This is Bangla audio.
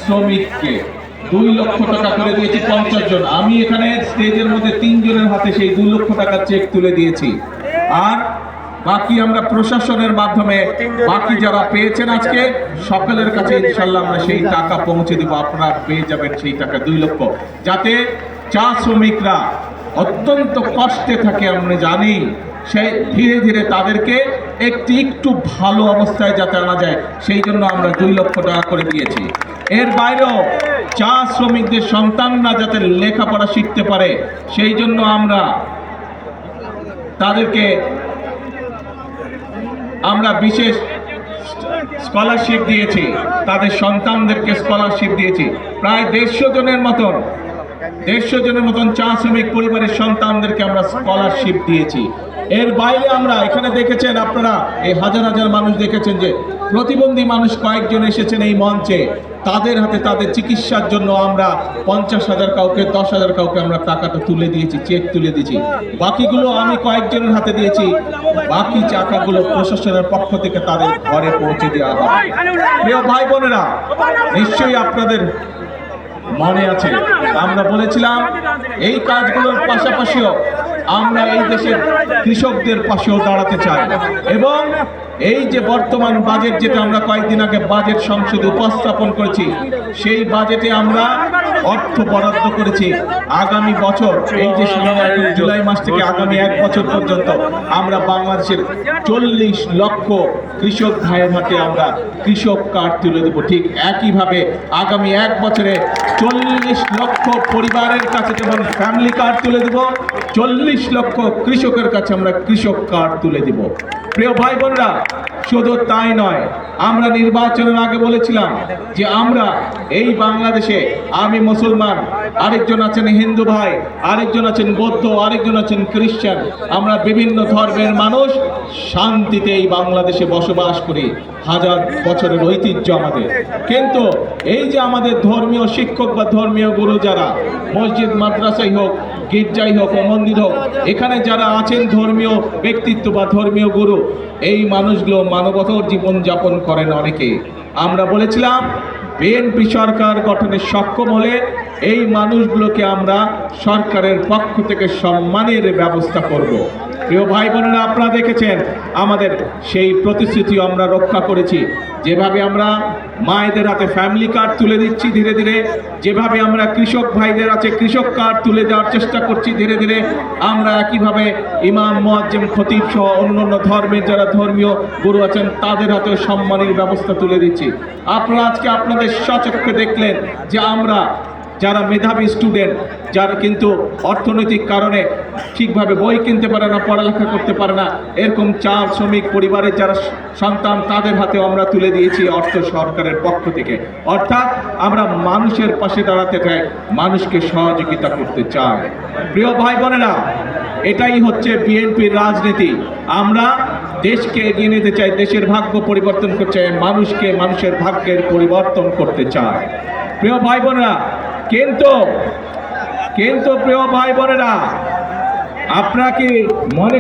শ্রমিককে 2 লক্ষ টাকা করে দিয়েছি 50 জন। আমি এখানে স্টেজের মধ্যে 3 জনের হাতে সেই 2 লক্ষ টাকার চেক তুলে দিয়েছি। আর বাকি আমরা প্রশাসনের মাধ্যমে বাকি যারা পেয়েছেন আজকে সকলের কাছে ইনশাল্লাহ আমরা সেই টাকা পৌঁছে দিব। আপনারা পেয়ে যাবেন সেই টাকা 2 লক্ষ, যাতে চা শ্রমিকরা অত্যন্ত কষ্টে থাকে আমরা জানি, সেই ধীরে ধীরে তাদেরকে একটু ভালো অবস্থায় যাতে আনা যায়, সেই জন্য আমরা 2 লক্ষ টাকা করে দিয়েছি। এর বাইরেও চা শ্রমিকদের সন্তানরা যাতে লেখাপড়া শিখতে পারে, সেই জন্য আমরা তাদেরকে বিশেষ স্কলারশিপ দিয়েছি, তাদের সন্তানদেরকে স্কলারশিপ দিয়েছি। প্রায় 150 জনের মতন চা শ্রমিক পরিবারের সন্তানদেরকে আমরা স্কলারশিপ দিয়েছি। এর বাইরে আমরা এখানে দেখেছেন, আপনারা এই হাজার হাজার মানুষ দেখেছেন যে প্রতিবন্ধী মানুষ কয়েকজন এসেছেন এই মঞ্চে, তাদের হাতে তাদের চিকিৎসার জন্য আমরা 50,000 কাউকে 10,000 কাউকে আমরা টাকাটা তুলে দিয়েছি, চেক তুলে দিয়েছি। বাকিগুলো আমি কয়েকজনের হাতে দিয়েছি, বাকি টাকাগুলো প্রশাসনের পক্ষ থেকে তাদের ঘরে পৌঁছে দেওয়া হবে। প্রিয় ভাই বোনেরা, নিশ্চয়ই আপনাদের মনে আছে আমরা বলেছিলাম এই কাজগুলোর পাশাপাশিও আমরা এই দেশের কৃষকদের পাশেও দাঁড়াতে চাই, এবং এই যে বর্তমান বাজেট যেটা আমরা কয়েকদিন আগে বাজেট সংসদে উপস্থাপন করেছি, সেই বাজেটে আমরা অর্থ বরাদ্দ করেছি আগামী বছর, এই যে জুলাই মাস থেকে আগামী 1 বছর পর্যন্ত আমরা বাংলাদেশের 40 লক্ষ কৃষক ভাইয়ের হাতে আমরা কৃষক কার্ড তুলে দেব। ঠিক একইভাবে আগামী 1 বছরে 40 লক্ষ পরিবারের কাছে যেমন ফ্যামিলি কার্ড তুলে দেব, 40 লক্ষ কৃষকের কাছে আমরা কৃষক কার্ড তুলে দেব। প্রিয় ভাই বোনরা, শুধু তাই নয়, আমরা নির্বাচনের আগে বলেছিলাম যে আমরা এই বাংলাদেশে, আমি মুসলমান, আরেকজন আছেন হিন্দু ভাই, আরেকজন আছেন বৌদ্ধ, আরেকজন আছেন খ্রিস্টান, আমরা বিভিন্ন ধর্মের মানুষ শান্তিতে এই বাংলাদেশে বসবাস করি, হাজার বছরের ঐতিহ্য আমাদের। কিন্তু এই যে আমাদের ধর্মীয় শিক্ষক বা ধর্মীয় গুরু যারা মসজিদ মাদ্রাসাই হোক, গির্জাই হোক, মন্দির হোক, এখানে যারা আছেন ধর্মীয় ব্যক্তিত্ব বা ধর্মীয় গুরু, এই মানুষগুলো মানবতার জীবন যাপন করেন অনেকে। আমরা বলেছিলাম বিএনপি সরকার গঠনে সক্ষম হলে এই মানুষগুলোকে আমরা সরকারের পক্ষ থেকে সম্মানের ব্যবস্থা করব। প্রিয় ভাই বোনেরা, আপনারা দেখেছেন আমাদের সেই প্রতিশ্রুতি আমরা রক্ষা করেছি। যেভাবে আমরা মায়েদের হাতে ফ্যামিলি কার্ড তুলে দিচ্ছি ধীরে ধীরে, যেভাবে আমরা কৃষক ভাইদের হাতে কৃষক কার্ড তুলে দেওয়ার চেষ্টা করছি ধীরে ধীরে, আমরা একইভাবে ইমাম, মুয়াজ্জিম, খতিব সহ অন্যান্য ধর্মের যারা ধর্মীয় গুরু আছেন তাদের হাতে সম্মানের ব্যবস্থা তুলে দিচ্ছি। আপনারা আজকে আপনাদের স্বচক্ষে দেখলেন যে আমরা যারা মেধাবী স্টুডেন্ট, যারা কিন্তু অর্থনৈতিক কারণে ঠিকভাবে বই কিনতে পারে না, পড়ালেখা করতে পারে না, এরকম চা শ্রমিক পরিবারের যারা সন্তান, তাদের হাতেও আমরা তুলে দিয়েছি অর্থ সরকারের পক্ষ থেকে। অর্থাৎ আমরা মানুষের পাশে দাঁড়াতে চাই, মানুষকে সহযোগিতা করতে চাই। প্রিয় ভাই বোনেরা, এটাই হচ্ছে বিএনপির রাজনীতি। আমরা দেশকে এগিয়ে নিতে চাই, দেশের ভাগ্য পরিবর্তন করতে চাই, মানুষকে মানুষের ভাগ্যের পরিবর্তন করতে চাই। প্রিয় ভাই বোনেরা, কিন্তু প্রিয় ভাই বোনেরা, আপনারা কি মনে